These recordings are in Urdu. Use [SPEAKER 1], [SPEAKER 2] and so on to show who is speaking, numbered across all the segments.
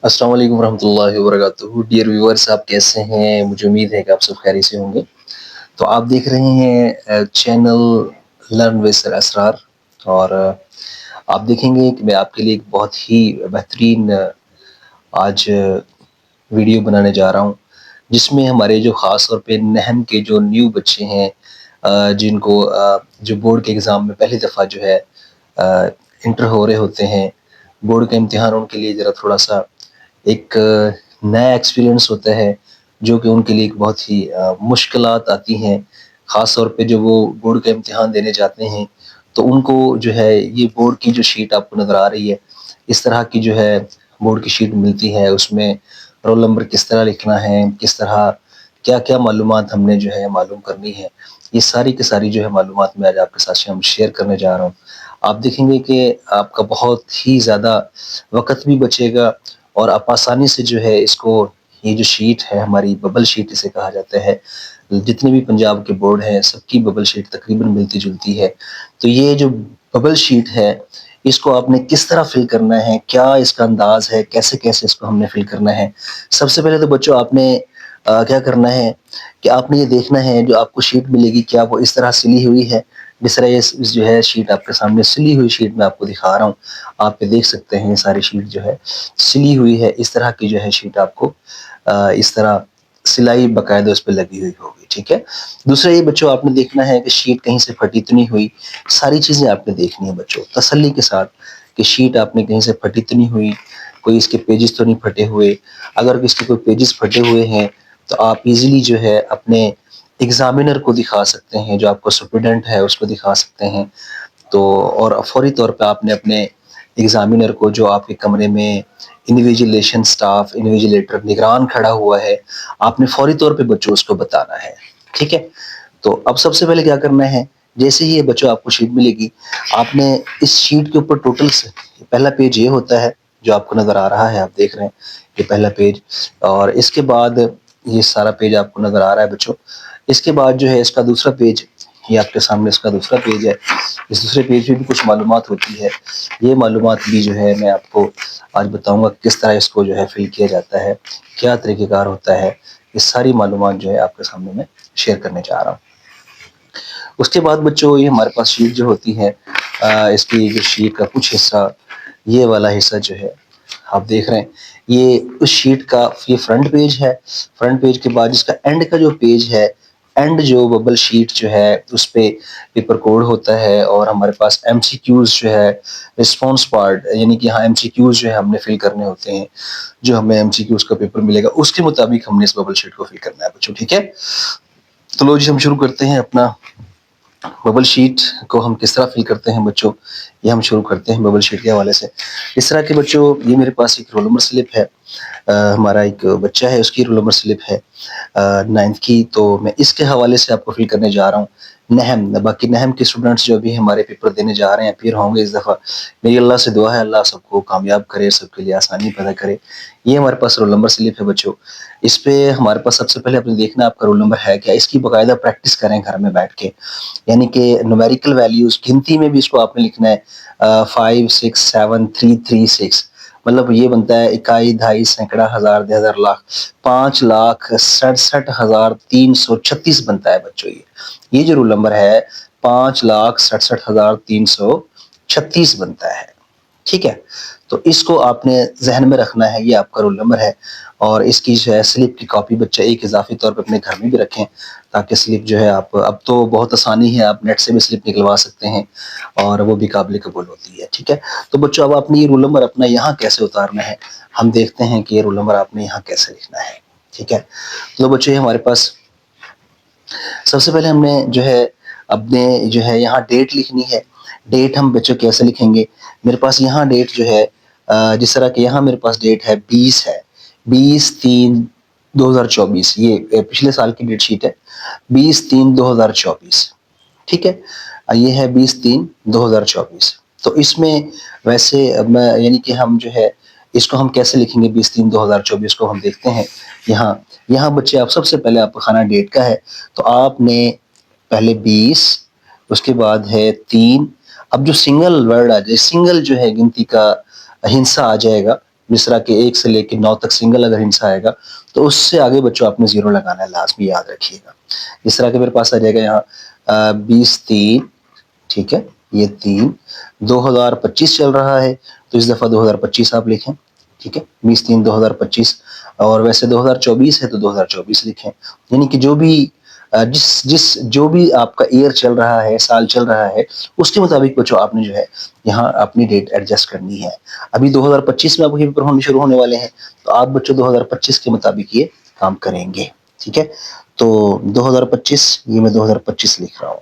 [SPEAKER 1] السلام علیکم ورحمۃ اللہ وبرکاتہ. ڈیئر ویورس، آپ کیسے ہیں؟ مجھے امید ہے کہ آپ سب خیریت سے ہوں گے. تو آپ دیکھ رہے ہیں چینل لرن ود سر اسرار، اور آپ دیکھیں گے کہ میں آپ کے لیے ایک بہت ہی بہترین آج ویڈیو بنانے جا رہا ہوں، جس میں ہمارے جو خاص طور پہ نہم کے جو نیو بچے ہیں، جن کو جو بورڈ کے ایگزام میں پہلی دفعہ جو ہے انٹر ہو رہے ہوتے ہیں. بورڈ کا امتحان ان کے لیے ذرا تھوڑا سا ایک نیا ایکسپیرئنس ہوتا ہے، جو کہ ان کے لیے ایک بہت ہی مشکلات آتی ہیں. خاص طور پہ جب وہ بورڈ کا امتحان دینے جاتے ہیں تو ان کو جو ہے یہ بورڈ کی جو شیٹ آپ کو نظر آ رہی ہے، اس طرح کی جو ہے بورڈ کی شیٹ ملتی ہے. اس میں رول نمبر کس طرح لکھنا ہے، کس طرح کیا کیا معلومات ہم نے جو ہے معلوم کرنی ہے، یہ ساری کی ساری جو ہے معلومات میں آج آپ کے ساتھ شیئر کرنے جا رہا ہوں. آپ دیکھیں گے کہ آپ کا بہت ہی زیادہ وقت بھی بچے گا، اور آپ آسانی سے جو ہے اس کو، یہ جو شیٹ ہے ہماری ببل شیٹ اسے کہا جاتا ہے، جتنے بھی پنجاب کے بورڈ ہیں سب کی ببل شیٹ تقریباً ملتی جلتی ہے. تو یہ جو ببل شیٹ ہے، اس کو آپ نے کس طرح فل کرنا ہے، کیا اس کا انداز ہے، کیسے کیسے اس کو ہم نے فل کرنا ہے. سب سے پہلے تو بچوں آپ نے کیا کرنا ہے کہ آپ نے یہ دیکھنا ہے جو آپ کو شیٹ ملے گی کیا وہ اس طرح سلی ہوئی ہے. جس طرح یہ جو ہے شیٹ آپ کے سامنے سلی ہوئی شیٹ میں آپ کو دکھا رہا ہوں، آپ دیکھ سکتے ہیں یہ ساری شیٹ جو ہے سلی ہوئی ہے. اس طرح کی جو ہے شیٹ آپ کو اس طرح سلائی باقاعدہ اس پہ لگی ہوئی ہوگی. ٹھیک ہے. دوسرا یہ بچوں آپ نے دیکھنا ہے کہ شیٹ کہیں سے پھٹی تو نہیں ہوئی. ساری چیزیں آپ نے دیکھنی ہے بچوں تسلی کے ساتھ، کہ شیٹ آپ نے کہیں سے پھٹی تو نہیں ہوئی، کوئی اس کے پیجز تو نہیں پھٹے ہوئے. اگر اس کے کوئی پیجز پھٹے ہوئے ہیں تو آپ ایزیلی جو ہے اپنے ایگزامینر کو دکھا سکتے ہیں، جو آپ کو سپریڈنٹ ہے اس کو دکھا سکتے ہیں. تو اور فوری طور پہ آپ نے اپنے ایگزامینر کو، جو آپ کے کمرے میں انویجیلیشن سٹاف، انویجیلیٹر نگران کھڑا ہوا ہے، آپ نے فوری طور پہ بچوں اس کو بتانا ہے. ٹھیک ہے. تو اب سب سے پہلے کیا کرنا ہے، جیسے ہی یہ بچوں آپ کو شیٹ ملے گی، آپ نے اس شیٹ کے اوپر ٹوٹل سے پہلا پیج یہ ہوتا ہے جو آپ کو نظر آ رہا ہے، آپ دیکھ رہے ہیں یہ پہلا پیج، اور اس کے بعد یہ سارا پیج آپ کو نظر آ رہا ہے بچوں. اس کے بعد جو ہے اس کا دوسرا پیج، یہ آپ کے سامنے اس کا دوسرا پیج ہے. اس دوسرے پیج میں بھی کچھ معلومات ہوتی ہے. یہ معلومات بھی جو ہے میں آپ کو آج بتاؤں گا کس طرح اس کو جو ہے فل کیا جاتا ہے، کیا طریقہ کار ہوتا ہے. یہ ساری معلومات جو ہے آپ کے سامنے میں شیئر کرنے جا رہا ہوں. اس کے بعد بچوں یہ ہمارے پاس شیٹ جو ہوتی ہے، اس کی جو شیٹ کا کچھ حصہ، یہ والا حصہ جو ہے آپ دیکھ رہے ہیں، یہ اس شیٹ کا یہ فرنٹ پیج ہے. فرنٹ پیج کے بعد اس کا اینڈ کا جو پیج ہے، اینڈ جو ببل شیٹ جو ہے اس پہ پیپر کوڈ ہوتا ہے، اور ہمارے پاس ایم سی کیوز جو ہے، رسپانس پارٹ، یعنی کہ ہاں ایم سی کیوز جو ہے ہم نے فل کرنے ہوتے ہیں. جو ہمیں ایم سی کیوز کا پیپر ملے گا اس کے مطابق ہم نے اس ببل شیٹ کو فل کرنا ہے بچوں. ٹھیک ہے. تو لو جی ہم شروع کرتے ہیں اپنا. ببل شیٹ کو ہم کس طرح فل کرتے ہیں بچوں، یہ ہم شروع کرتے ہیں ببل شیٹ کے حوالے سے. اس طرح کے بچوں یہ میرے پاس ایک رول نمبر سلپ ہے، ہمارا ایک بچہ ہے اس کی رول نمبر سلپ ہے 9th کی. تو میں اس کے حوالے سے آپ کو فل کرنے جا رہا ہوں. نہم، باقی نہم کے اسٹوڈنٹس جو بھی ہمارے پیپر دینے جا رہے ہیں، پھر ہوں گے اس دفعہ، میری اللہ سے دعا ہے اللہ سب کو کامیاب کرے، سب کے لیے آسانی پیدا کرے. یہ ہمارے پاس رول نمبر سلپ ہے بچوں. اس پہ ہمارے پاس سب سے پہلے آپ نے دیکھنا آپ کا رول نمبر ہے کیا. اس کی باقاعدہ پریکٹس کریں گھر میں بیٹھ کے، یعنی کہ نومیریکل ویلیوز گنتی میں بھی اس کو آپ نے لکھنا ہے 5 6 7 3 3 6. مطلب یہ بنتا ہے اکائی، دہائی، سینکڑا، ہزار، 10,000، لاکھ، 5,67,336 بنتا ہے بچوں. یہ جو رول نمبر ہے 5,67,336 بنتا ہے. ٹھیک ہے. تو اس کو آپ نے ذہن میں رکھنا ہے، یہ آپ کا رول نمبر ہے. اور اس کی جو ہے سلپ کی کاپی بچہ ایک اضافی طور پہ اپنے گھر میں بھی رکھیں، تاکہ سلپ جو ہے آپ، اب تو بہت آسانی ہے، آپ نیٹ سے بھی سلپ نکلوا سکتے ہیں اور وہ بھی قابل قبول ہوتی ہے. ٹھیک ہے. تو بچوں اب آپ نے یہ رول نمبر اپنا یہاں کیسے اتارنا ہے، ہم دیکھتے ہیں کہ یہ رول نمبر آپ نے یہاں کیسے لکھنا ہے. ٹھیک ہے. تو بچوں یہ ہمارے پاس سب سے پہلے ہم نے جو ہے اپنے جو ہے یہاں ڈیٹ لکھنی ہے. ڈیٹ ہم بچوں کیسے لکھیں گے، میرے پاس یہاں ڈیٹ جو ہے جس طرح کہ یہاں میرے پاس ڈیٹ ہے 20 ہے، 20/3/2024. یہ پچھلے سال کی ڈیٹ شیٹ ہے 20/3/2024. ٹھیک ہے. یہ ہے 20/3/2024. تو اس میں ویسے یعنی کہ ہم جو ہے اس کو ہم کیسے لکھیں گے 20/3/2024 کو ہم دیکھتے ہیں. یہاں بچے آپ سب سے پہلے آپ کا کھانا ڈیٹ کا ہے، تو آپ نے پہلے 20، اس کے بعد ہے 3. اب جو سنگل ورڈ آ جائے، سنگل جو ہے گنتی کا ہنسا آ جائے گا جس طرح کہ 1 سے لے کے 9 تک سنگل اگر ہندسہ آئے گا تو اس سے آگے بچوں آپ نے 0 لگانا ہے، لازمی یاد رکھیے گا۔ جس طرح کہ میرے پاس آ جائے گا یہاں 20/3، ٹھیک ہے، یہ 3 2025 چل رہا ہے تو اس دفعہ 2025 آپ لکھیں، ٹھیک ہے، 20/3/2025، اور ویسے 2024 ہے تو 2024 لکھیں، یعنی کہ جو بھی جو بھی آپ کا ایئر چل رہا ہے، سال چل رہا ہے، اس کے مطابق بچوں آپ نے جو ہے یہاں اپنی ڈیٹ ایڈجسٹ کرنی ہے۔ ابھی 2025 میں آپ کے پیپر ہونے شروع ہونے والے ہیں تو آپ بچوں 2025 کے مطابق یہ کام کریں گے، ٹھیک ہے۔ تو 2025 یہ میں 2025 لکھ رہا ہوں،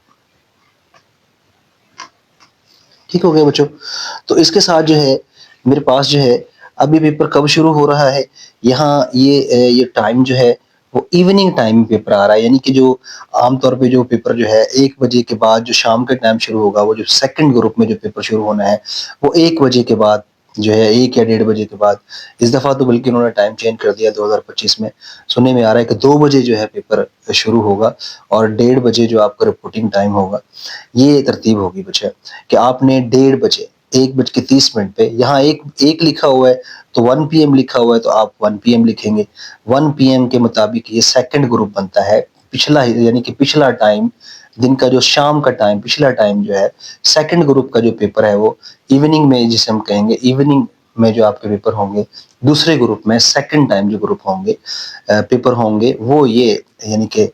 [SPEAKER 1] ٹھیک ہو گیا بچوں۔ تو اس کے ساتھ جو ہے میرے پاس جو ہے ابھی پیپر کب شروع ہو رہا ہے، یہاں یہ ٹائم جو ہے وہ ایوننگ ٹائم پیپر آ رہا ہے، یعنی کہ جو عام طور پہ جو پیپر جو ہے 1 بجے کے بعد جو شام کے ٹائم شروع ہوگا، وہ جو سیکنڈ گروپ میں جو پیپر شروع ہونا ہے وہ 1 بجے کے بعد جو ہے، 1 یا 1:30 بجے کے بعد۔ اس دفعہ تو بلکہ انہوں نے ٹائم چینج کر دیا، 2025 میں سننے میں آ رہا ہے کہ 2 بجے جو ہے پیپر شروع ہوگا اور 1:30 بجے جو آپ کا رپورٹنگ ٹائم ہوگا۔ یہ ترتیب ہوگی بچہ کہ آپ نے 1:30 بجے 1:30 پہ یہاں ایک لکھا ہوا ہے تو 1 PM لکھا ہوا ہے تو آپ 1 PM لکھیں گے۔ 1 PM کے مطابق یہ سیکنڈ گروپ بنتا ہے، پچھلا یعنی کہ پچھلا ٹائم دن کا جو شام کا ٹائم، پچھلا ٹائم جو ہے سیکنڈ گروپ کا جو پیپر ہے وہ ایوننگ میں، جسے ہم کہیں گے ایوننگ میں جو آپ کے پیپر ہوں گے، دوسرے گروپ میں سیکنڈ ٹائم جو گروپ ہوں گے پیپر ہوں گے وہ یہ، یعنی کہ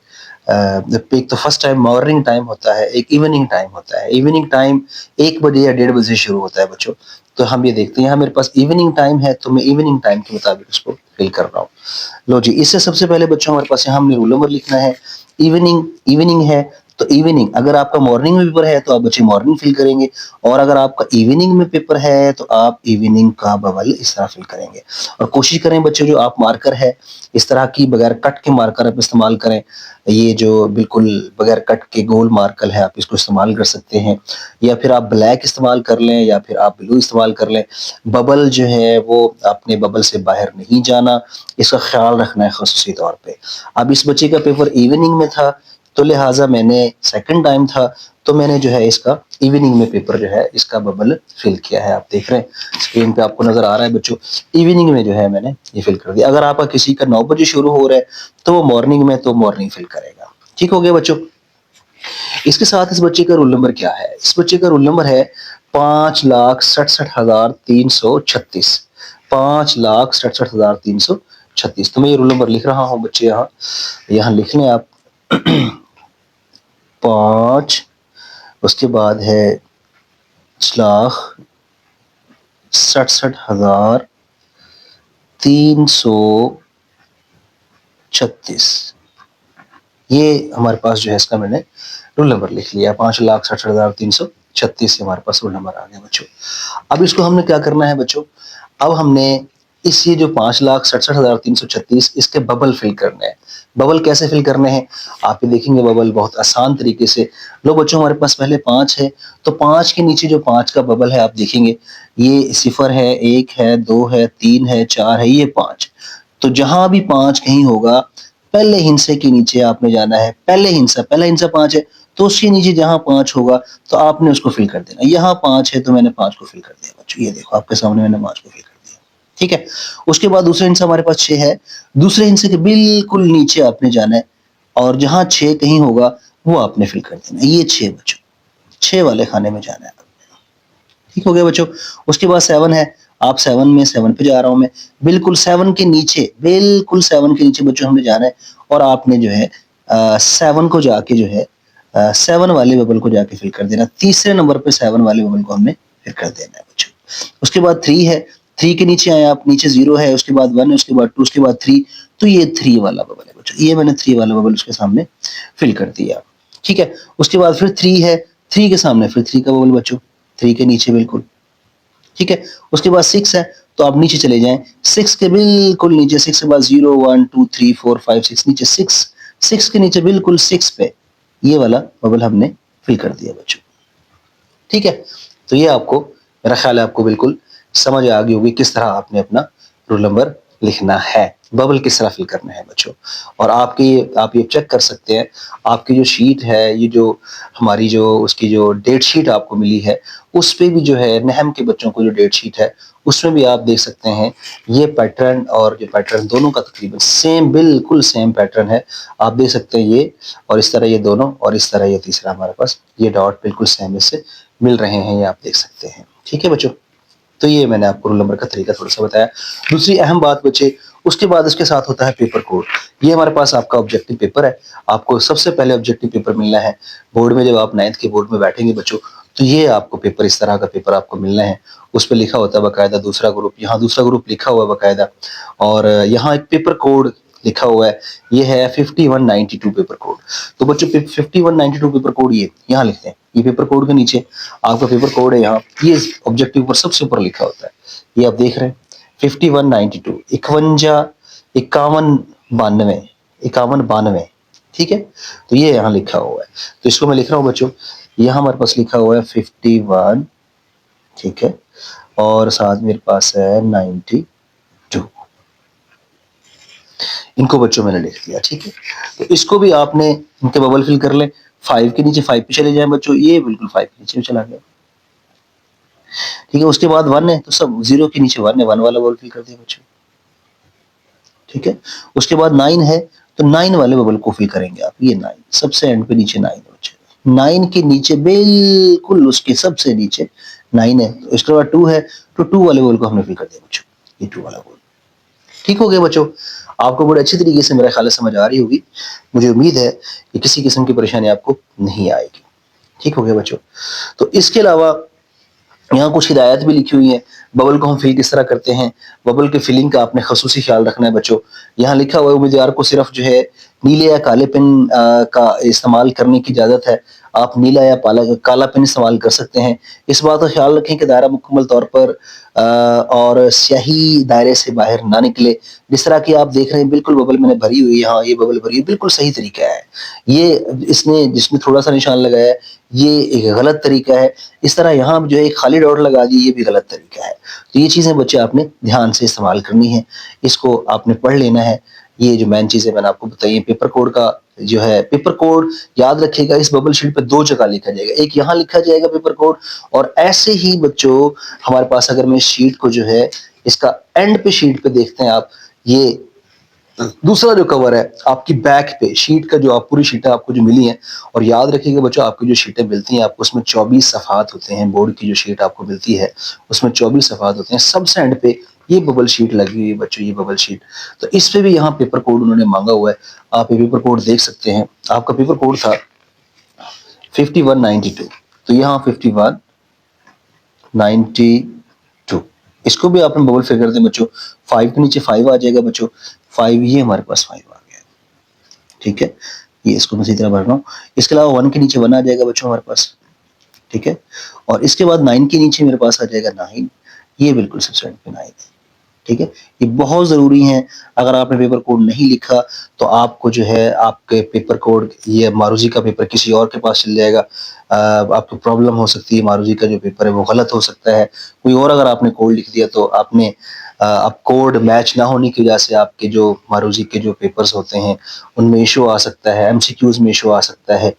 [SPEAKER 1] ایک تو فرسٹ ٹائم مارننگ ٹائم ہوتا ہے، ایک ایوننگ ٹائم ہوتا ہے۔ ایوننگ ٹائم 1 بجے یا 1:30 بجے شروع ہوتا ہے بچوں، تو ہم یہ دیکھتے ہیں یہاں میرے پاس ایوننگ ٹائم ہے تو میں ایوننگ ٹائم کے مطابق اس کو فل کر رہا ہوں۔ لو جی، اس سے سب سے پہلے بچوں ہمارے پاس یہاں ہم نے رول نمبر لکھنا ہے۔ ایوننگ ہے تو ایوننگ، اگر آپ کا مارننگ میں پیپر ہے تو آپ بچے مارننگ فل کریں گے، اور اگر آپ کا ایوننگ میں پیپر ہے تو آپ ایوننگ کا ببل اس طرح فل کریں گے۔ اور کوشش کریں بچے جو آپ مارکر ہے اس طرح کی بغیر کٹ کے مارکر آپ استعمال کریں، یہ جو بالکل بغیر کٹ کے گول مارکر ہے آپ اس کو استعمال کر سکتے ہیں، یا پھر آپ بلیک استعمال کر لیں یا پھر آپ بلو استعمال کر لیں۔ ببل جو ہے وہ اپنے ببل سے باہر نہیں جانا، اس کا خیال رکھنا ہے خصوصی طور پہ۔ اب اس بچے کا پیپر ایوننگ میں تھا تو لہٰذا میں نے سیکنڈ ٹائم تھا تو میں نے جو ہے اس کا ایوننگ میں پیپر جو ہے اس کا ببل فل کیا ہے۔ آپ دیکھ رہے ہیں اسکرین پہ آپ کو نظر آ رہا ہے بچوں، ایوننگ میں جو ہے میں نے یہ فل کر دیا۔ اگر آپ کا کسی کا 9 بجے شروع ہو رہا ہے تو وہ مارننگ میں تو مارننگ فل کرے گا، ٹھیک ہو گیا بچوں۔ اس کے ساتھ اس بچے کا رول نمبر کیا ہے؟ اس بچے کا رول نمبر ہے 5,67,336، 5,67,336۔ تو میں یہ رول نمبر لکھ رہا ہوں بچے، یہاں لکھ لیں آپ 5، اس کے بعد ہے 5,67,336، یہ ہمارے پاس جو ہے اس کا میں نے رول نمبر لکھ لیا، 5,67,336 ہمارے پاس رول نمبر آ گیا بچوں۔ اب اس کو ہم نے کیا کرنا ہے بچوں، اب ہم نے اس یہ جو 5,67,336 اس کے ببل فل کرنے ہیں۔ ببل کیسے فل کرنے ہیں آپ یہ دیکھیں گے، ببل بہت آسان طریقے سے۔ لو بچوں ہمارے پاس پہلے 5 ہے تو 5 کے نیچے جو 5 کا ببل ہے آپ دیکھیں گے، یہ 0 ہے، 1 ہے، 2 ہے، 3 ہے، 4 ہے، یہ 5۔ تو جہاں بھی 5 کہیں ہوگا پہلے ہندسے کے نیچے آپ نے جانا ہے، پہلا ہندسہ 5 ہے تو اس کے نیچے جہاں 5 ہوگا تو آپ نے اس کو فل کر دینا۔ یہاں 5 ہے تو میں نے 5 کو فل کر دیا بچوں، یہ دیکھو آپ کے سامنے میں نے 5 کو فل کر دیا، ٹھیک ہے۔ اس کے بعد دوسرے ہندسہ ہمارے پاس 6 ہے، دوسرے ہندسے کے بالکل نیچے آپ نے جانا ہے اور جہاں 6 کہیں ہوگا وہ آپ نے فل کر دینا، یہ 6 بچوں، 6 والے خانے میں جانا ہے، ٹھیک ہو گیا بچوں۔ اس کے بعد 7 ہے، آپ 7 پہ جا رہا ہوں میں، بالکل 7 کے نیچے بچوں ہم نے جانا ہے اور آپ نے جو ہے 7 کو جا کے جو ہے 7 والے ببل کو جا کے فل کر دینا، تیسرے نمبر پہ 7 والے ببل کو ہم نے فل کر دینا ہے بچوں۔ اس کے بعد 3 ہے، 3 کے نیچے آئے آپ، نیچے 0 ہے، اس کے بعد 1 ہے، اس کے بعد 2، اس کے بعد 3، تو یہ 3 والا ببل ہے بچوں، یہ میں نے 3 والا ببل اس کے سامنے فل کر دیا، ٹھیک ہے۔ اس کے بعد پھر 3 ہے، 3 کے سامنے پھر 3 کا ببل بچوں، 3 کے نیچے بالکل، ٹھیک ہے۔ اس کے بعد 6 ہے تو آپ نیچے چلے جائیں، 6 کے بالکل نیچے، 6 کے بعد 0 1 2 3 4 5 6، نیچے 6 کے نیچے بالکل 6 پہ یہ والا ببل ہم نے فل کر دیا بچوں، ٹھیک ہے۔ تو یہ آپ کو، میرا خیال ہے آپ کو بالکل سمجھ آ گئی ہوگی کس طرح آپ نے اپنا رول نمبر لکھنا ہے، ببل کس طرح فل کرنا ہے بچوں. اور آپ یہ چیک کر سکتے ہیں، آپ کی جو شیٹ ہے، یہ جو ہماری جو اس کی جو ڈیٹ شیٹ آپ کو ملی ہے، اس پہ بھی جو ہے نہم کے بچوں کو جو ڈیٹ شیٹ ہے اس میں بھی آپ دیکھ سکتے ہیں یہ پیٹرن اور یہ پیٹرن دونوں کا تقریباً سیم، بالکل سیم پیٹرن ہے. آپ دیکھ سکتے ہیں یہ، اور اس طرح یہ دونوں، اور اس طرح یہ تیسرا ہمارے پاس یہ ڈاٹ بالکل سیم اس سے مل رہے ہیں، یہ آپ دیکھ سکتے ہیں. ٹھیک ہے بچوں، تو یہ میں نے آپ کو رول نمبر کا طریقہ تھوڑا سا بتایا. دوسری اہم بات بچے، اس کے بعد اس کے ساتھ ہوتا ہے پیپر کوڈ. یہ ہمارے پاس آپ کا آبجیکٹو پیپر ہے. آپ کو سب سے پہلے آبجیکٹو پیپر ملنا ہے بورڈ میں. جب آپ 9th کے بورڈ میں بیٹھیں گے بچوں تو یہ آپ کو پیپر، اس طرح کا پیپر آپ کو ملنا ہے. اس پہ لکھا ہوتا ہے باقاعدہ دوسرا گروپ، یہاں دوسرا گروپ لکھا ہوا ہے باقاعدہ، اور یہاں ایک پیپر کوڈ لکھا ہوا ہے، یہ ہے 5192 پیپر کوڈ. تو بچوں 5192 پیپر کوڈ یہ یہاں لکھتے ہیں. یہ پیپر کوڈ کے نیچے آپ کا پیپر کوڈ ہے، یہاں یہ آبجیکٹو پر سب سے اوپر لکھا ہوتا ہے. یہ آپ دیکھ رہے ہیں 5192 5192. ٹھیک ہے، تو یہ یہاں لکھا ہوا ہے. تو اس کو میں لکھ رہا ہوں بچوں، یہاں ہمارے پاس لکھا ہوا ہے 51، ٹھیک ہے، اور ساتھ میرے پاس ہے 92. ان کو بچوں میں نے لکھ دیا. ٹھیک ہے، تو اس کو بھی آپ نے ان کے ببل فل کر لیں. 5 کے نیچے 5 پہ چلے جائیں بچوں، یہ بالکل 5 کے نیچے چلا گیا. ٹھیک ہے، اس کے بعد 1 ہے تو سب 0 کے نیچے 1 ہے، 1 والا ببل فل کر دیا بچوں. ٹھیک ہے، اس کے بعد 9 ہے تو 9 والے ببل کو فل کریں گے آپ. یہ 9 سب سے اینڈ پہ نیچے 9 ہے. 9 کے نیچے بالکل اس کے سب سے نیچے 9 ہے. اس کے بعد 2 ہے تو 2 والے بول کو ہم نے فل کر دیا بچوں، یہ 2 والا بول. ٹھیک ہو گیا بچوں، آپ کو بڑے اچھی طریقے سے میرا خیال سمجھ آ رہی ہوگی. مجھے امید ہے کہ کسی قسم کی پریشانی آپ کو نہیں آئے گی. ٹھیک ہو گیا بچوں. تو اس کے علاوہ یہاں کچھ ہدایات بھی لکھی ہوئی ہیں، ببل کو ہم فل کس طرح کرتے ہیں. ببل کے فلنگ کا آپ نے خصوصی خیال رکھنا ہے بچوں. یہاں لکھا ہوا ہے امیدوار کو صرف جو ہے نیلے یا کالے پن کا استعمال کرنے کی اجازت ہے. آپ نیلا یا کالا پن استعمال کر سکتے ہیں. اس بات کا خیال رکھیں کہ دائرہ مکمل طور پر اور سیاہی دائرے سے باہر نہ نکلے. جس طرح کہ آپ دیکھ رہے ہیں بالکل ببل میں نے بھری ہوئی ہے، ہاں یہ ببل بھری ہوئی بالکل صحیح طریقہ ہے. یہ جس میں تھوڑا سا نشان لگایا ہے یہ ایک غلط طریقہ ہے. اس طرح یہاں جو ہے ایک خالی ڈاٹ لگا دی، یہ بھی غلط طریقہ ہے. تو یہ چیزیں بچے آپ نے دھیان سے استعمال کرنی ہے، اس کو آپ نے پڑھ لینا ہے. یہ جو مین چیزیں میں نے آپ کو بتائی ہیں، پیپر کوڈ کا جو ہے پیپر کوڈ یاد رکھے گا اس ببل شیٹ پہ 2 جگہ لکھا جائے گا. ایک یہاں لکھا جائے گا پیپر کوڈ، اور ایسے ہی بچوں ہمارے پاس اگر میں شیٹ کو جو ہے اس کا اینڈ پہ شیٹ پہ دیکھتے ہیں آپ، یہ دوسرا جو کور ہے آپ کی بیک پہ شیٹ کا، جو آپ پوری شیٹیں آپ کو جو ملی ہیں. اور یاد رکھیے گا بچوں، آپ کی جو شیٹیں ملتی ہیں آپ کو اس میں 24 صفحات ہوتے ہیں. بورڈ کی جو شیٹ آپ کو ملتی ہے اس میں 24 صفحات ہوتے ہیں. سب سے اینڈ پہ یہ ببل شیٹ لگی ہوئی ہے بچوں، یہ ببل شیٹ. تو اس پہ بھی یہاں پیپر کوڈ انہوں نے مانگا ہوا ہے. آپ یہ پیپر کوڈ دیکھ سکتے ہیں. آپ کا پیپر کوڈ تھا 5192، تو یہاں 5192. اس کو بھی آپ نے ببل فل کر دیں بچوں. 5 کے نیچے 5 آ جائے گا بچوں. 5 یہ ہمارے پاس 5 آ گیا. ٹھیک ہے، یہ اس کو میں اسی طرح بھر رہا ہوں. اس کے علاوہ 1 کے نیچے 1 آ جائے گا بچوں ہمارے پاس. ٹھیک ہے، اور اس کے بعد 9 کے نیچے میرے پاس آ جائے گا 9. یہ بالکل سب سے اینڈ پہ 9 ہے. ٹھیک ہے، یہ بہت ضروری ہیں. اگر آپ نے پیپر کوڈ نہیں لکھا تو آپ کو جو ہے آپ کے پیپر کوڈ، یہ ماروزی کا پیپر کسی اور کے پاس چل جائے گا. آپ کو پرابلم ہو سکتی ہے. ماروزی کا جو پیپر ہے وہ غلط ہو سکتا ہے. کوئی اور اگر آپ نے کوڈ لکھ دیا تو آپ نے اب کوڈ میچ نہ ہونے کی وجہ سے آپ کے جو ماروزی کے جو پیپرز ہوتے ہیں ان میں ایشو آ سکتا ہے. MCQs میں ایشو آ سکتا ہے.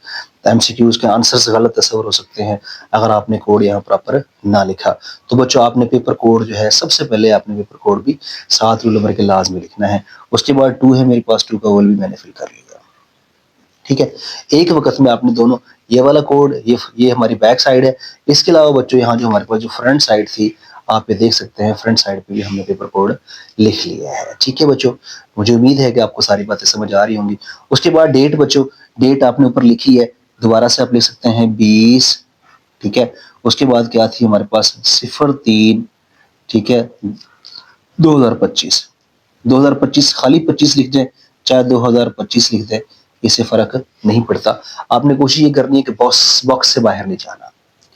[SPEAKER 1] MCQs کے آنسرز غلط تصور ہو سکتے ہیں اگر آپ نے کوڈ یہاں پراپر نہ لکھا. تو بچوں آپ نے پیپر کوڈ جو ہے سب سے پہلے آپ نے پیپر کوڈ بھی 7 رول نمبر کے لازمی لکھنا ہے. اس کے بعد 2 ہے میرے پاس، 2 کا ول بھی میں نے فل کر لیا. ٹھیک ہے، ایک وقت میں آپ نے دونوں، یہ والا کوڈ یہ ہماری بیک سائڈ ہے. اس کے علاوہ بچوں یہاں جو ہمارے پاس جو فرنٹ سائڈ تھی آپ یہ دیکھ سکتے ہیں، فرنٹ سائڈ پہ بھی ہم نے پیپر کوڈ لکھ لیا ہے. ٹھیک ہے بچوں، مجھے امید ہے کہ آپ کو ساری باتیں سمجھ آ رہی ہوں گی. اس کے بعد ڈیٹ بچوں، ڈیٹ آپ نے اوپر لکھی ہے، دوبارہ سے آپ لکھ سکتے ہیں 20. ٹھیک ہے، اس کے بعد کیا تھی ہمارے پاس 03، ٹھیک ہے، 2025. 2025 خالی 25 لکھ دیں چاہے 2025 لکھ دیں، اس سے فرق نہیں پڑتا. آپ نے کوشش یہ کرنی ہے کہ باکس سے باہر نہیں جانا.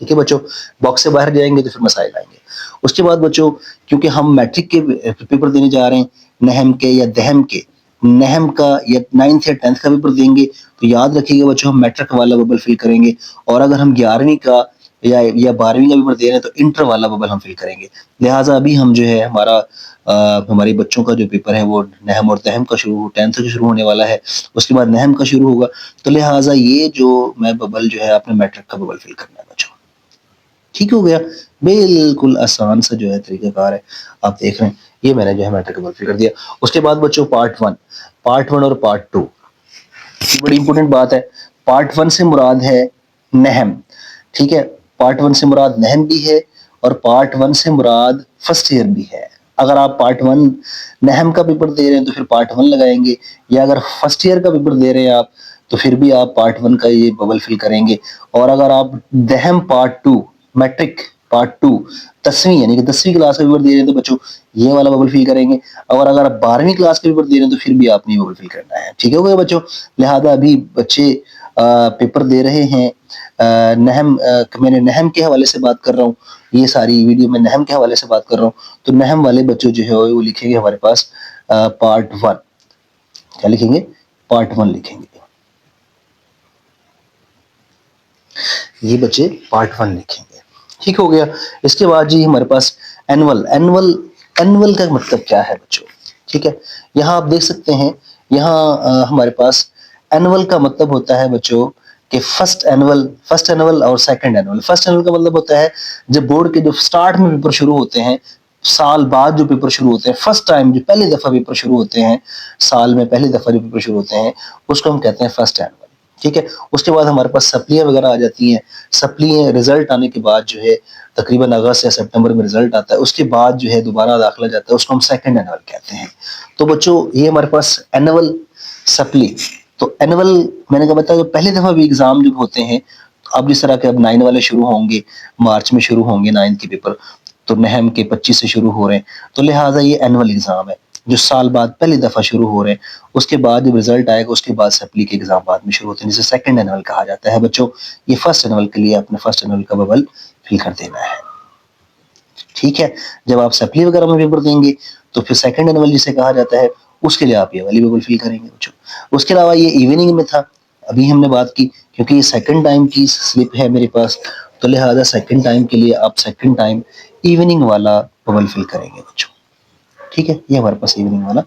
[SPEAKER 1] ٹھیک ہے بچوں، باکس سے باہر جائیں گے تو پھر مسائل آئیں گے. اس کے بعد بچوں کیونکہ ہم میٹرک کے پیپر دینے جا رہے ہیں، نہم کے یا دہم کے، نہم کا یا 9th یا 10th کا پیپر دیں گے، تو یاد رکھیے گا بچوں ہم میٹرک والا ببل فل کریں گے. اور اگر ہم 11ویں کا یا 12ویں کا پیپر دے رہے ہیں تو انٹر والا ببل ہم فل کریں گے. لہٰذا ابھی ہم جو ہے ہمارے بچوں کا جو پیپر ہے وہ نہم اور تہم کا شروع 10th سے شروع ہونے والا ہے. اس کے بعد نہم کا شروع ہوگا. تو لہٰذا یہ جو میں ببل جو ہے آپ نے میٹرک کا ببل فل کرنا ہے بچوں. ٹھیک ہو گیا. بالکل آسان سا جو ہے طریقہ کار ہے. آپ دیکھ رہے ہیں یہ میں نے جو ہے میٹرک کا ببل فل کر دیا. اس کے بعد بچوں پارٹ 1 اور پارٹ 2 یہ بڑی امپورٹنٹ بات ہے. پارٹ 1 سے مراد ہے نہم. ٹھیک ہے, پارٹ 1 سے مراد نہم بھی ہے اور پارٹ 1 سے مراد فرسٹ ایئر بھی ہے. اگر آپ پارٹ 1 نہم کا پیپر دے رہے ہیں تو پھر پارٹ 1 لگائیں گے, یا اگر فرسٹ ایئر کا پیپر دے رہے ہیں آپ تو پھر بھی آپ پارٹ 1 کا یہ ببل فل کریں گے. اور اگر آپ دہم پارٹ 2 میٹرک پارٹ 2 10ویں یعنی کہ 10ویں کلاس کا پیپر دے رہے ہیں تو بچوں یہ والا ببل فل کریں گے. اور اگر آپ 12ویں کلاس کا پیپر دے رہے ہیں تو پھر بھی آپ نے ببل فل کرنا ہے. ٹھیک ہے بچوں. لہذا ابھی بچے پیپر دے رہے ہیں نہم, میں نے نہم کے حوالے سے بات کر رہا ہوں. یہ ساری ویڈیو میں نہم کے حوالے سے بات کر رہا ہوں. تو نہم والے بچوں جو ہے وہ لکھیں گے ہمارے پاس پارٹ 1. کیا لکھیں گے؟ پارٹ 1 لکھیں گے. یہ بچے پارٹ 1 لکھیں گے. ٹھیک ہو گیا. اس کے بعد جی ہمارے پاس اینول کا مطلب کیا ہے بچوں؟ ٹھیک ہے, یہاں آپ دیکھ سکتے ہیں یہاں ہمارے پاس اینول کا مطلب ہوتا ہے بچوں کہ فرسٹ اینول اور سیکنڈ اینول. فرسٹ اینول کا مطلب ہوتا ہے جب بورڈ کے جو سٹارٹ میں پیپر شروع ہوتے ہیں, سال بعد جو پیپر شروع ہوتے ہیں, فرسٹ ٹائم جو پہلی دفعہ پیپر شروع ہوتے ہیں, سال میں پہلی دفعہ جو پیپر شروع ہوتے ہیں اس کو ہم کہتے ہیں فرسٹ اینول. ٹھیک ہے. اس کے بعد ہمارے پاس سپلیاں وغیرہ آ جاتی ہیں. سپلیاں رزلٹ آنے کے بعد جو ہے تقریباً اگست یا سپٹمبر میں رزلٹ آتا ہے, اس کے بعد جو ہے دوبارہ داخلہ جاتا ہے, اس کو ہم سیکنڈ اینول کہتے ہیں. تو بچوں یہ ہمارے پاس اینول سپلی. تو اینول میں نے کہا بتا پہلی دفعہ بھی ایگزام جب ہوتے ہیں اب جس طرح کے اب 9 والے شروع ہوں گے, مارچ میں شروع ہوں گے 9 کے پیپر, تو نہم کے 25 سے شروع ہو رہے ہیں. تو لہٰذا یہ اینول ایگزام ہے جو سال بعد پہلی دفعہ شروع ہو رہے ہیں. اس کے بعد جب رزلٹ آئے گا اس کے بعد سپلی کے ایگزام بعد میں شروع ہوتے ہیں, جسے سیکنڈ اینول کہا جاتا ہے. بچوں یہ فرسٹ اینول کے لیے اپنے فرسٹ اینول کا ببل فل کر دینا ہے. ٹھیک ہے. جب آپ سپلی وغیرہ میں پیپر دیں گے تو پھر سیکنڈ اینول جسے کہا جاتا ہے اس کے لیے آپ یہ والی ببل فل کریں گے بچوں. اس کے علاوہ یہ ایوننگ میں تھا, ابھی ہم نے بات کی, کیونکہ یہ سیکنڈ ٹائم کی سلپ ہے میرے پاس, تو لہٰذا سیکنڈ ٹائم کے لیے آپ سیکنڈ ٹائم ایوننگ والا ببل فل کریں گے بچوں. ٹھیک ہے, یہ ہمارے پاس ایوننگ والا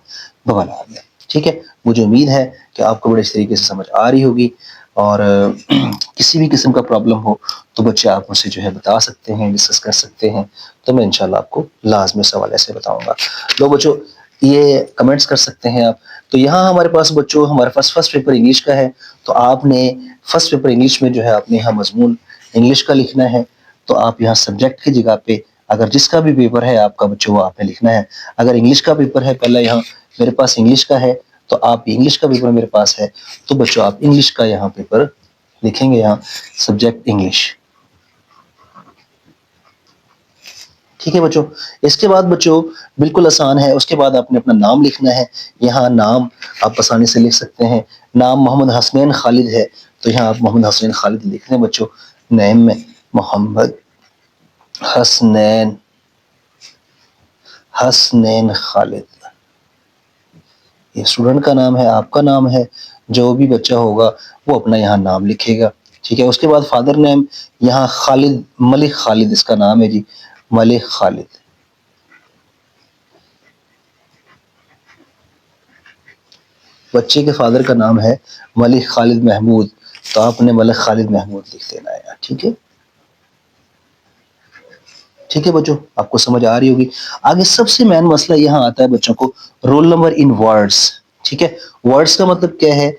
[SPEAKER 1] ببل آ گیا. ٹھیک ہے. مجھے امید ہے کہ آپ کو بڑے اس طریقے سے سمجھ آ رہی ہوگی, اور کسی بھی قسم کا پرابلم ہو تو بچے آپ مجھ سے جو ہے بتا سکتے ہیں, ڈسکس کر سکتے ہیں, تو میں انشاءاللہ آپ کو لازمی سوال ایسے بتاؤں گا. لو بچوں یہ کمنٹس کر سکتے ہیں آپ. تو یہاں ہمارے پاس بچوں ہمارے پاس فرسٹ پیپر انگلش کا ہے, تو آپ نے فرسٹ پیپر انگلش میں جو ہے آپ نے یہاں مضمون انگلش کا لکھنا ہے. تو آپ یہاں سبجیکٹ کی جگہ پہ اگر جس کا بھی پیپر ہے آپ کا بچوں وہ آپ نے لکھنا ہے. اگر انگلش کا پیپر ہے, پہلا یہاں میرے پاس انگلش کا ہے, تو آپ انگلش کا پیپر میرے پاس ہے تو بچوں آپ انگلش کا یہاں پیپر لکھیں گے, یہاں سبجیکٹ انگلش. ٹھیک ہے بچوں. اس کے بعد بچوں بالکل آسان ہے, اس کے بعد آپ نے اپنا نام لکھنا ہے. یہاں نام آپ آسانی سے لکھ سکتے ہیں. نام محمد حسنین خالد ہے تو یہاں آپ محمد حسنین خالد لکھ لیں بچوں. نیم میں محمد حسنین خالد, یہ اسٹوڈنٹ کا نام ہے, آپ کا نام ہے. جو بھی بچہ ہوگا وہ اپنا یہاں نام لکھے گا. ٹھیک ہے. اس کے بعد فادر نیم یہاں خالد, ملک خالد اس کا نام ہے جی, ملک خالد. بچے کے فادر کا نام ہے ملک خالد محمود, تو آپ نے ملک خالد محمود لکھ دینا ہے. ٹھیک ہے. ٹھیک ہے بچوں, آپ کو سمجھ آ رہی ہوگی. آگے سب سے مین مسئلہ یہاں آتا ہے بچوں کو رول نمبر ان ورڈز. ٹھیک ہے. ورڈز کا مطلب کیا ہے؟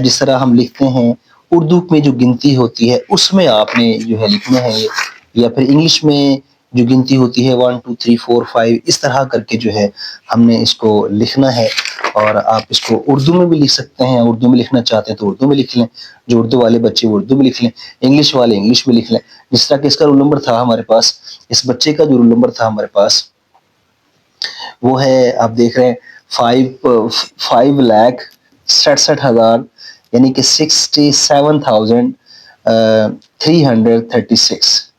[SPEAKER 1] جس طرح ہم لکھتے ہیں اردو میں جو گنتی ہوتی ہے اس میں آپ نے جو ہے لکھنا ہے, یا پھر انگلش میں جو گنتی ہوتی ہے 1 2 3 4 5 اس طرح کر کے جو ہے ہم نے اس کو لکھنا ہے. اور آپ اس کو اردو میں بھی لکھ سکتے ہیں, اردو میں لکھنا چاہتے ہیں تو اردو میں لکھ لیں, جو اردو والے بچے وہ اردو میں لکھ لیں, انگلش والے انگلش میں لکھ لیں. جس طرح کہ اس کا رول نمبر تھا ہمارے پاس, اس بچے کا جو رول نمبر تھا ہمارے پاس وہ ہے, آپ دیکھ رہے ہیں 5,67,000 یعنی کہ 67,336.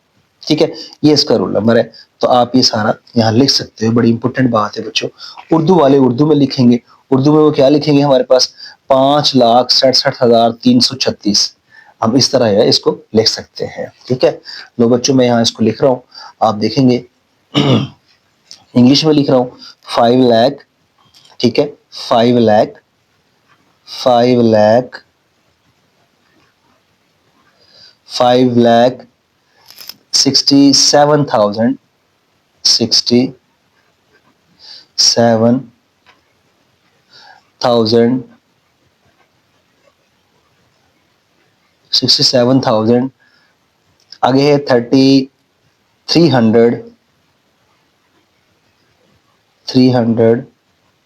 [SPEAKER 1] ٹھیک ہے. یہ اس کا رول نمبر ہے. تو آپ یہ سارا یہاں لکھ سکتے ہو. بڑی امپورٹنٹ بات ہے بچوں. اردو والے اردو میں لکھیں گے. اردو میں وہ کیا لکھیں گے ہمارے پاس 5,67,336. ہم اس طرح ہے اس کو لکھ سکتے ہیں. ٹھیک ہے. لو بچوں میں یہاں اس کو لکھ رہا ہوں, آپ دیکھیں گے انگلش میں لکھ رہا ہوں 5 لاکھ. ٹھیک ہے, 5 لاکھ 5 لاکھ 5 لاکھ 67,000 67,000 آگے ہے 300 336.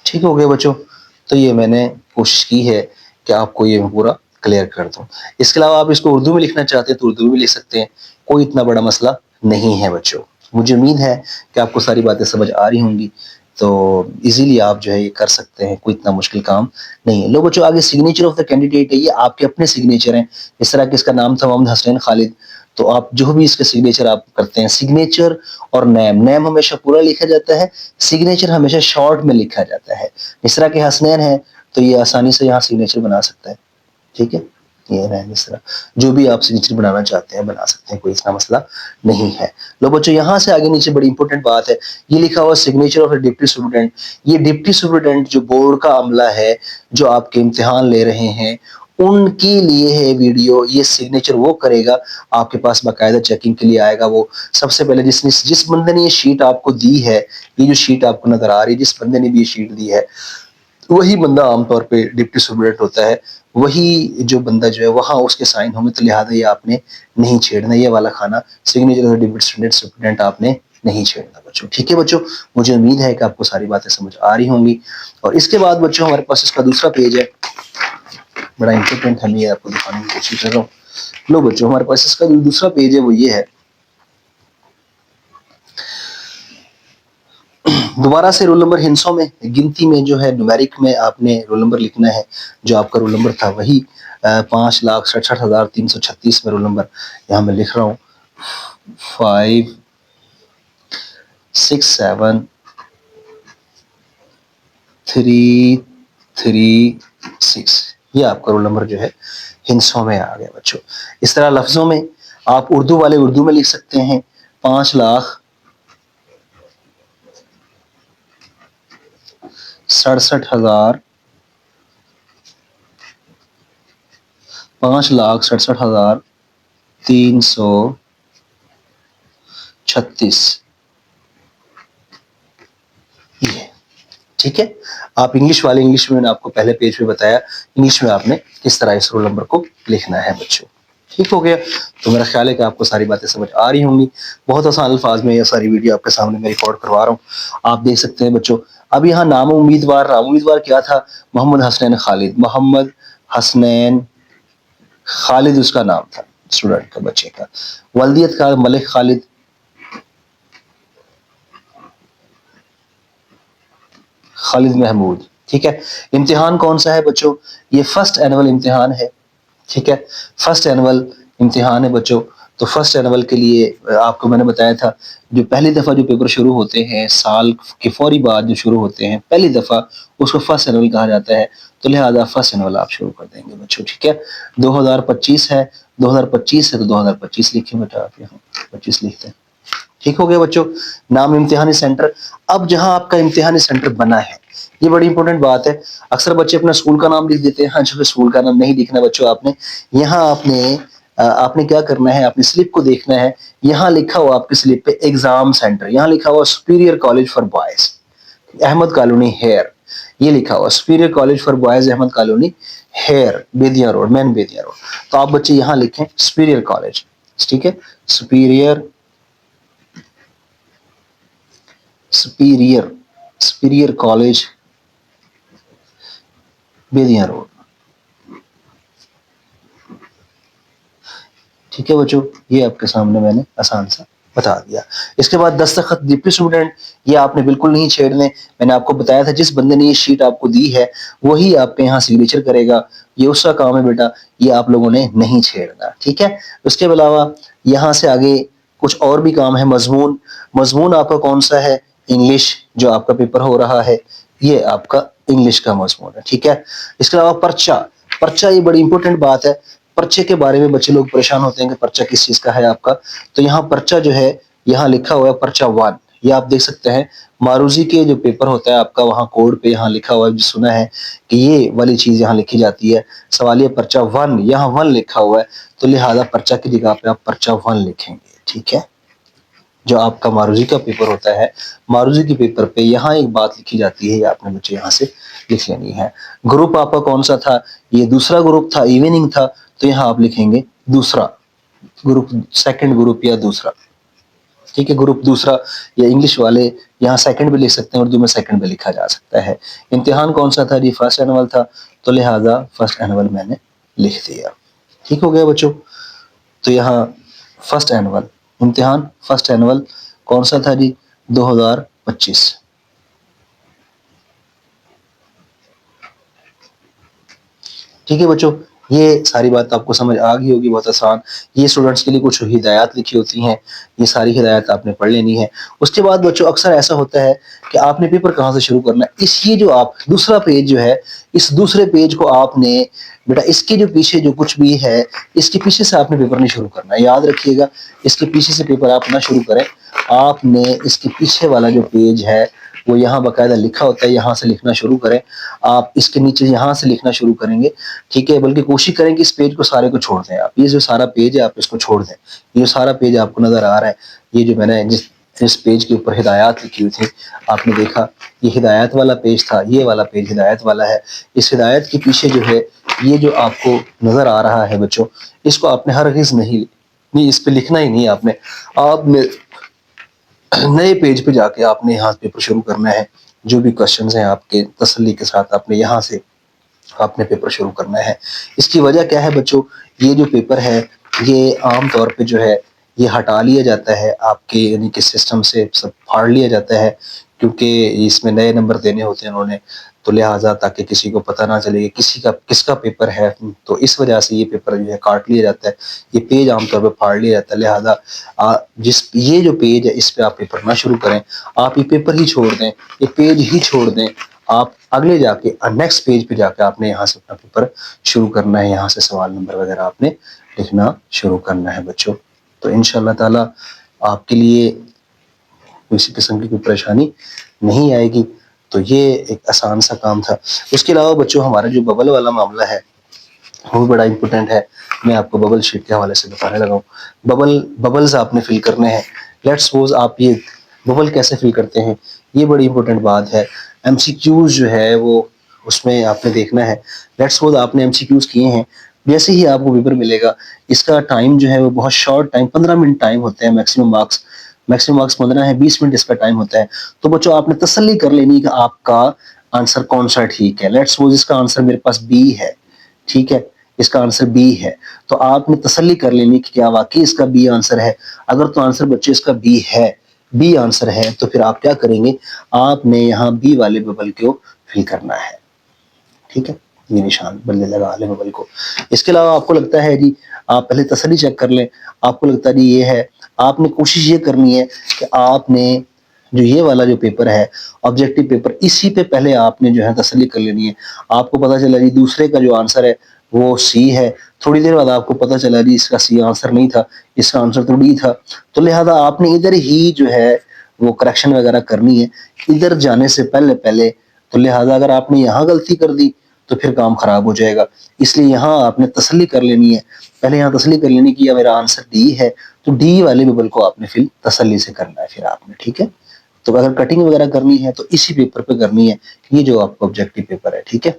[SPEAKER 1] ٹھیک ہو گیا بچوں. تو یہ میں نے کوشش کی ہے کہ آپ کو یہ پورا کلیئر کر دوں. اس کے علاوہ آپ اس کو اردو میں لکھنا چاہتے ہیں تو اردو میں بھی لکھ سکتے ہیں, کوئی اتنا بڑا مسئلہ نہیں ہے بچوں. مجھے امید ہے کہ آپ کو ساری باتیں سمجھ آ رہی ہوں گی, تو ایزیلی آپ جو ہے یہ کر سکتے ہیں, کوئی اتنا مشکل کام نہیں ہے. لو بچوں آگے سگنیچر آف دا کینڈیڈیٹ ہے, یہ آپ کے اپنے سگنیچر ہیں. اس طرح کہ اس کا نام تھا محمد حسنین خالد, تو آپ جو بھی اس کے سگنیچر آپ کرتے ہیں, سگنیچر اور نیم ہمیشہ پورا لکھا جاتا ہے, سگنیچر ہمیشہ شارٹ میں لکھا جاتا ہے. اس طرح کہ حسنین ہے تو یہ آسانی سے یہاں سگنیچر بنا سکتا ہے. ٹھیک ہے, یہ ہے اس طرح جو بھی آپ سگنیچر بنانا چاہتے ہیں بنا سکتے ہیں, کوئی اتنا مسئلہ نہیں ہے. لو بچوں یہاں سے آگے نیچے بڑی انپورٹنٹ بات ہے, یہ لکھا ہوا سگنیچر آف ڈپٹی سپرنٹینڈنٹ. یہ ڈپٹی سپرنٹینڈنٹ جو بورڈ کا عملہ ہے, جو آپ کے امتحان لے رہے ہیں, ان کے لیے ہے ویڈیو. یہ سگنیچر وہ کرے گا, آپ کے پاس باقاعدہ چیکنگ کے لیے آئے گا. وہ سب سے پہلے جس بندے نے یہ شیٹ آپ کو دی ہے, یہ جو شیٹ آپ کو نظر آ رہی ہے, جس بندے نے بھی یہ شیٹ دی ہے, وہی بندہ عام طور پہ ڈپٹی سپرنٹینڈنٹ ہوتا ہے. وہی جو بندہ جو ہے وہاں اس کے سائن ہوں گے, تو لہٰذا یہ آپ نے نہیں چھیڑنا. یہ والا کھانا سگنیچر ڈپٹی سپرنٹینڈنٹ آپ نے نہیں چھیڑنا بچوں. ٹھیک ہے بچوں, مجھے امید ہے کہ آپ کو ساری باتیں سمجھ آ رہی ہوں گی. اور اس کے بعد بچوں ہمارے پاس اس کا دوسرا پیج ہے, بڑا امپورٹنٹ ہے, یہ آپ کو دکھانے کی کوشش کر رہا ہوں. لو بچوں ہمارے پاس اس کا جو دوسرا پیج ہے وہ یہ ہے. دوبارہ سے رول نمبر ہندسوں میں گنتی میں جو ہے نومیرک میں آپ نے رول نمبر لکھنا ہے. جو آپ کا رول نمبر تھا وہی 5,67,336 میں رول نمبر یہاں میں لکھ رہا ہوں 5,67,336. یہ آپ کا رول نمبر جو ہے ہندسوں میں آ گیا بچوں. اس طرح لفظوں میں آپ اردو والے اردو میں لکھ سکتے ہیں 5,67,000 5,67,336. یہ ٹھیک ہے. آپ انگلش والے انگلش میں نے آپ کو پہلے پیج پہ بتایا, انگلش میں آپ نے کس طرح اس رول نمبر کو لکھنا ہے بچوں. ٹھیک ہو گیا. تو میرا خیال ہے کہ آپ کو ساری باتیں سمجھ آ رہی ہوں گی. بہت آسان الفاظ میں یہ ساری ویڈیو آپ کے سامنے میں ریکارڈ کروا رہا ہوں, آپ دیکھ سکتے ہیں بچوں. اب یہاں نام امیدوار کیا تھا, محمد حسنین خالد. محمد حسنین خالد اس کا نام تھا اسٹوڈنٹ کا, بچے کا. والدیت کا ملک خالد. خالد محمود. ٹھیک ہے. امتحان کون سا ہے بچوں, یہ فرسٹ اینول امتحان ہے. ٹھیک ہے, فرسٹ اینول امتحان ہے بچوں. تو فرسٹ اینول کے لیے آپ کو میں نے بتایا تھا, جو پہلی دفعہ جو پیپر شروع ہوتے ہیں سال کے فوری بعد جو شروع ہوتے ہیں پہلی دفعہ, اس کو فرسٹ اینول کہا جاتا ہے. تو لہٰذا فرسٹ اینول آپ شروع کر دیں گے بچوں. ٹھیک ہے. 2025 ہے, 2025 ہے تو 2025 لکھیں بیٹا, آپ یہاں 25 لکھتے ہیں. ٹھیک ہو گیا بچوں. نام امتحانی سینٹر. اب جہاں آپ کا امتحانی سینٹر بنا ہے, یہ بڑی امپورٹنٹ بات ہے. اکثر بچے اپنا اسکول کا نام لکھ دیتے ہیں. ہاں جو اسکول کا نام نہیں لکھنا بچوں, آپ نے یہاں آپ نے کیا کرنا ہے, اپنی سلپ کو دیکھنا ہے. یہاں لکھا ہوا آپ کی سلپ پہ ایگزام سینٹر, یہاں لکھا ہوا superior college for boys Ahmad colony Hair. یہ لکھا ہوا superior college for boys Ahmad colony Hair, Bedian road, main Bedian road. تو آپ بچے یہاں لکھیں سپیریئر کالج. ٹھیک ہے, سپیریئر کالج بیدیا روڈ. ٹھیک ہے بچوں, یہ آپ کے سامنے میں نے آسان سا بتا دیا. اس کے بعد دستخط ڈپٹی سپرنٹینڈنٹ, یہ آپ نے بالکل نہیں چھیڑنے. میں نے آپ کو بتایا تھا جس بندے نے یہ شیٹ آپ کو دی ہے وہی آپ کے یہاں سگنیچر کرے گا. یہ اس کا کام ہے بیٹا, یہ آپ لوگوں نے نہیں چھیڑنا. ٹھیک ہے. اس کے علاوہ یہاں سے آگے کچھ اور بھی کام ہے. مضمون آپ کا کون سا ہے؟ انگلش. جو آپ کا پیپر ہو رہا ہے یہ آپ کا انگلش کا مضمون ہے. ٹھیک ہے. اس کے علاوہ پرچہ یہ بڑی امپورٹنٹ بات ہے. پرچے کے بارے میں بچے لوگ پریشان ہوتے ہیں کہ پرچہ کس چیز کا ہے آپ کا. تو یہاں پرچہ جو ہے یہاں لکھا ہوا ہے پرچہ 1. یہ آپ دیکھ سکتے ہیں معروضی کے جو پیپر ہوتا ہے آپ کا وہاں کوڈ پہ یہاں لکھا ہوا ہے. جو سنا ہے کہ یہ والی چیز یہاں لکھی جاتی ہے سوالیہ پرچہ 1. یہاں 1 لکھا ہوا ہے تو لہٰذا پرچہ کی جگہ پہ آپ پرچہ 1 لکھیں گے. ٹھیک ہے. جو آپ کا معروضی کا پیپر ہوتا ہے معروضی کے پیپر پہ یہاں ایک بات لکھی جاتی ہے یہ آپ نے بچے یہاں سے لکھ لینی ہے. گروپ آپ کا کون سا تھا؟ یہ دوسرا گروپ تھا, ایوننگ تھا, تو یہاں آپ لکھیں گے دوسرا گروپ, سیکنڈ گروپ یا دوسرا. ٹھیک ہے. گروپ دوسرا یا انگلش والے یہاں سیکنڈ بھی لکھ سکتے ہیں, اردو میں سیکنڈ بھی لکھا جا سکتا ہے. امتحان کون سا تھا جی؟ فرسٹ اینول تھا, تو لہٰذا فرسٹ اینول میں نے لکھ دیا. ٹھیک ہو گیا بچوں. تو یہاں فرسٹ اینول امتحان فرسٹ اینول کون سا تھا جی؟ 2025. ٹھیک ہے بچوں. یہ ساری بات آپ کو سمجھ آ گئی ہوگی, بہت آسان. یہ اسٹوڈنٹس کے لیے کچھ ہدایات لکھی ہوتی ہیں, یہ ساری ہدایات آپ نے پڑھ لینی ہے. اس کے بعد بچوں اکثر ایسا ہوتا ہے کہ آپ نے پیپر کہاں سے شروع کرنا ہے. یہ جو آپ دوسرا پیج جو ہے اس دوسرے پیج کو آپ نے بیٹا اس کے جو پیچھے جو کچھ بھی ہے اس کے پیچھے سے آپ نے پیپر نہیں شروع کرنا ہے. یاد رکھیے گا اس کے پیچھے سے پیپر آپ نہ شروع کریں. آپ نے اس کے پیچھے والا جو پیج ہے وہ یہاں باقاعدہ لکھا ہوتا ہے, یہاں سے لکھنا شروع کریں. آپ اس کے نیچے یہاں سے لکھنا شروع کریں گے. ٹھیک ہے. بلکہ کوشش کریں کہ اس پیج کو سارے کو چھوڑ دیں. آپ یہ جو سارا پیج ہے آپ اس کو چھوڑ دیں. یہ جو سارا پیج آپ کو نظر آ رہا ہے یہ جو میں نے جس پیج کے اوپر ہدایات لکھی ہوئی تھی آپ نے دیکھا یہ ہدایت والا پیج تھا, یہ والا پیج ہدایت والا ہے. اس ہدایت کے پیچھے جو ہے یہ جو آپ کو نظر آ رہا ہے بچوں اس کو آپ نے ہرگز نہیں اس پہ لکھنا ہی نہیں. آپ نے نئے پیج پہ جا کے آپ نے یہاں پیپر شروع کرنا ہے. جو بھی کوشچنز ہیں آپ کے تسلی کے ساتھ آپ نے یہاں سے آپ نے پیپر شروع کرنا ہے. اس کی وجہ کیا ہے بچوں؟ یہ جو پیپر ہے یہ عام طور پہ جو ہے یہ ہٹا لیا جاتا ہے آپ کے یعنی کہ سسٹم سے سب پھاڑ لیا جاتا ہے, کیونکہ اس میں نئے نمبر دینے ہوتے ہیں انہوں نے, تو لہٰذا تاکہ کسی کو پتہ نہ چلے کہ کس کا پیپر ہے, تو اس وجہ سے یہ پیپر جو ہے کاٹ لیا جاتا ہے. یہ پیج عام طور پہ پھاڑ لیا جاتا ہے. لہٰذا یہ جو پیج ہے اس پہ آپ پیپر نہ شروع کریں. آپ یہ پیپر ہی چھوڑ دیں, یہ پیج ہی چھوڑ دیں. آپ اگلے جا کے نیکسٹ پیج پہ جا کے آپ نے یہاں سے اپنا پیپر شروع کرنا ہے. یہاں سے سوال نمبر وغیرہ آپ نے لکھنا شروع کرنا ہے بچوں. تو انشاءاللہ تعالی آپ کے لیے کسی قسم کی کوئی پریشانی نہیں آئے گی. تو یہ ایک آسان سا کام تھا. اس کے علاوہ بچوں ہمارا جو ببل والا معاملہ ہے وہ بڑا امپورٹنٹ ہے. میں آپ کو ببل شیٹ کے حوالے سے بتانے لگا ہوں. ببلز آپ نے فل کرنے ہیں. لیٹس سپوز آپ یہ ببل کیسے فل کرتے ہیں یہ بڑی امپورٹنٹ بات ہے. ایم سی کیوز جو ہے وہ اس میں آپ نے دیکھنا ہے. لیٹس سپوز آپ نے ایم سی کیوز کیے ہیں, جیسے ہی آپ کو پیپر ملے گا اس کا ٹائم جو ہے وہ بہت شارٹ ٹائم 15 منٹ ٹائم ہوتے ہیں. میکسیمم مارکس 15 ہے, 20 منٹ اس کا ٹائم ہوتا ہے. تو بچوں آپ نے تسلی کر لینی کہ آپ کا آنسر کون سا ٹھیک ہے. لیٹس سپوز اس کا آنسر میرے پاس بی ہے. ٹھیک ہے, اس کا آنسر بی ہے. تو آپ نے تسلی کر لینی کہ کیا واقعی اس کا بی آنسر ہے. اگر تو آنسر بچے اس کا بی آنسر ہے تو پھر آپ کیا کریں گے, آپ نے یہاں بی والے ببل کو فل کرنا ہے. ٹھیک ہے, یہ نشان بلے لگا لیں ببل کو. اس کے علاوہ آپ کو لگتا ہے جی آپ پہلے تسلی چیک کر لیں. آپ کو لگتا ہے جی یہ ہے, آپ نے کوشش یہ کرنی ہے کہ آپ نے جو یہ والا جو پیپر ہے آبجیکٹو پیپر اسی پہ پہلے آپ نے جو ہے تسلی کر لینی ہے. آپ کو پتا چلا جی دوسرے کا جو آنسر ہے وہ سی ہے, تھوڑی دیر بعد آپ کو پتا چلا جی اس کا سی آنسر نہیں تھا, اس کا آنسر تو ڈی تھا. تو لہذا آپ نے ادھر ہی جو ہے وہ کریکشن وغیرہ کرنی ہے ادھر جانے سے پہلے. تو لہذا اگر آپ نے یہاں غلطی کر دی تو پھر کام خراب ہو جائے گا. اس لیے یہاں آپ نے تسلی کر لینی ہے, پہلے یہاں تسلی کر لینی کہ میرا آنسر ڈی ہے, تو ڈی والے ببل کو آپ نے پھر تسلی سے کرنا ہے پھر آپ نے. ٹھیک ہے, تو اگر کٹنگ وغیرہ کرنی ہے تو اسی پیپر پہ کرنی ہے, یہ جو آپ کا آبجیکٹو پیپر ہے. ٹھیک ہے,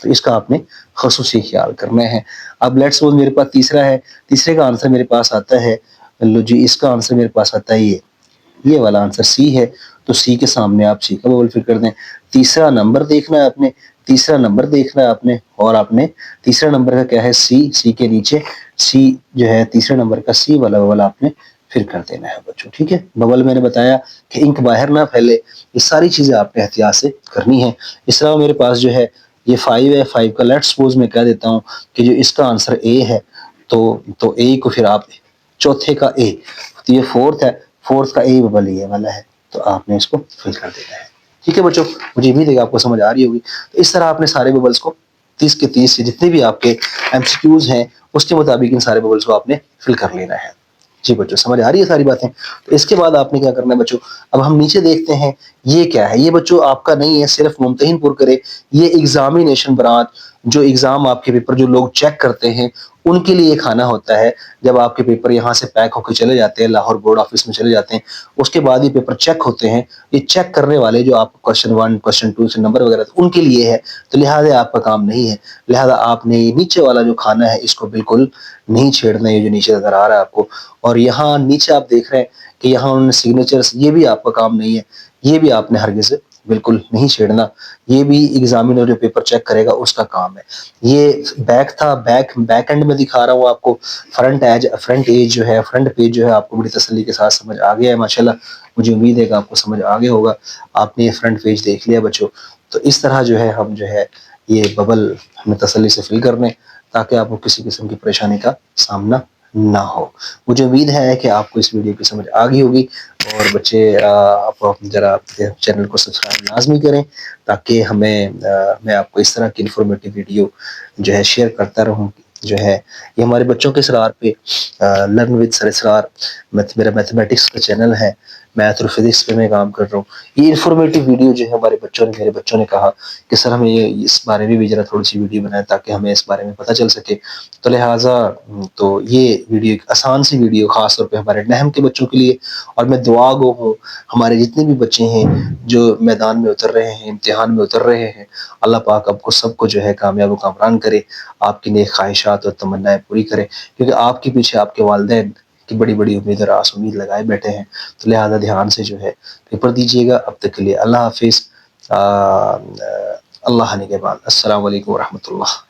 [SPEAKER 1] تو اس کا آپ نے خصوصی خیال کرنا ہے. اب لیٹس سپوز میرے پاس تیسرا ہے, تیسرے کا آنسر میرے پاس آتا ہے لو جی, اس کا آنسر میرے پاس آتا ہے یہ والا آنسر سی ہے. تو سی کے سامنے آپ سی کا ببل فل کر دیں. تیسرا نمبر دیکھنا ہے آپ نے, اور آپ نے تیسرا نمبر کا کیا ہے سی کے نیچے سی جو ہے تیسرے نمبر کا سی والا ببل آپ نے پھر کر دینا ہے بچوں. ٹھیک ہے, ببل میں نے بتایا کہ انک باہر نہ پھیلے, یہ ساری چیزیں آپ نے احتیاط سے کرنی ہے. اس طرح میرے پاس جو ہے یہ 5 ہے, 5 کا لیٹس سپوز میں کہہ دیتا ہوں کہ جو اس کا آنسر اے ہے تو اے کو پھر آپ چوتھے کا اے تو یہ فورتھ ہے، فورتھ کا اے ببل یہ والا ہے، تو آپ نے اس کو فل کر دینا ہے. ٹھیک ہے بچوں، مجھے امید ہے کہ آپ کو سمجھ آ رہی ہوگی. تو اس طرح آپ نے سارے ببلس کو 30 کے 30 جتنے بھی آپ کے ایم سی کیوز ہیں اس کے مطابق ان سارے ببلس کو آپ نے فل کر لینا ہے. جی بچوں سمجھ آ رہی ہے ساری باتیں. تو اس کے بعد آپ نے کیا کرنا ہے بچوں، اب ہم نیچے دیکھتے ہیں یہ کیا ہے. یہ بچوں آپ کا نہیں ہے، صرف ممتحن پر کرے. یہ ایگزامینیشن برانچ، جو ایگزام آپ کے پیپر جو لوگ چیک کرتے ہیں ان کے لیے کھانا ہوتا ہے. جب آپ کے پیپر یہاں سے پیک ہو کے چلے جاتے ہیں لاہور بورڈ آفس میں چلے جاتے ہیں، اس کے بعد یہ پیپر چیک ہوتے ہیں. یہ چیک کرنے والے جو آپ کوشچن 1 کوشچن 2 سے نمبر وغیرہ ان کے لیے ہے. تو لہٰذا آپ کا کام نہیں ہے. لہٰذا آپ نے یہ نیچے والا جو کھانا ہے اس کو بالکل نہیں چھیڑنا. یہ جو نیچے نظر آ رہا ہے آپ کو، اور یہاں نیچے آپ دیکھ رہے ہیں کہ یہاں انہوں نے سگنیچرز، یہ بھی آپ کا کام نہیں ہے. یہ بھی آپ نے ہرگز بالکل نہیں چھیڑنا. یہ بھی ایگزامینر جو پیپر چیک کرے گا اس کا کام ہے. یہ بیک تھا، بیک اینڈ میں دکھا رہا ہوں آپ کو. فرنٹ ایج جو ہے، فرنٹ پیج جو ہے آپ کو بڑی تسلی کے ساتھ سمجھ آ گیا ہے ماشاءاللہ. مجھے امید ہے کہ آپ کو سمجھ آگے ہوگا. آپ نے یہ فرنٹ پیج دیکھ لیا بچوں. تو اس طرح جو ہے ہم جو ہے یہ ببل ہمیں تسلی سے فل کرنے، تاکہ آپ کو کسی قسم کی پریشانی کا سامنا نہ ہو. مجھے امید ہے کہ آپ کو اس ویڈیو کی سمجھ آ گئی ہوگی. اور بچے آپ ذرا چینل کو سبسکرائب لازمی کریں، تاکہ میں آپ کو اس طرح کی انفارمیٹیو ویڈیو جو ہے شیئر کرتا رہوں. جو ہے یہ ہمارے بچوں کے اسرار پہ لرن ود سر اسرار میرا میتھمیٹکس کا چینل ہے. میتھ اور فزکس پہ میں کام کر رہا ہوں. یہ انفارمیٹیو ویڈیو جو ہے میرے بچوں نے کہا کہ سر ہمیں یہ اس بارے میں بھی ذرا تھوڑی سی ویڈیو بنائیں تاکہ ہمیں اس بارے میں پتہ چل سکے. تو لہٰذا تو یہ ویڈیو ایک آسان سی ویڈیو خاص طور پہ ہمارے نہم کے بچوں کے لیے. اور میں دعا گو ہوں ہمارے جتنے بھی بچے ہیں جو میدان میں اتر رہے ہیں، امتحان میں اتر رہے ہیں، اللہ پاک آپ کو سب کو جو ہے کامیاب و کامران کرے. آپ کی نیک خواہشات اور تمنائیں پوری کرے، کیونکہ آپ کے پیچھے آپ کے والدین کی بڑی بڑی امید اور آس امید لگائے بیٹھے ہیں. تو لہٰذا دھیان سے جو ہے پیپر دیجیے گا. اب تک کے لیے اللہ حافظ. اللہ نگہبان. السلام علیکم ورحمۃ اللہ.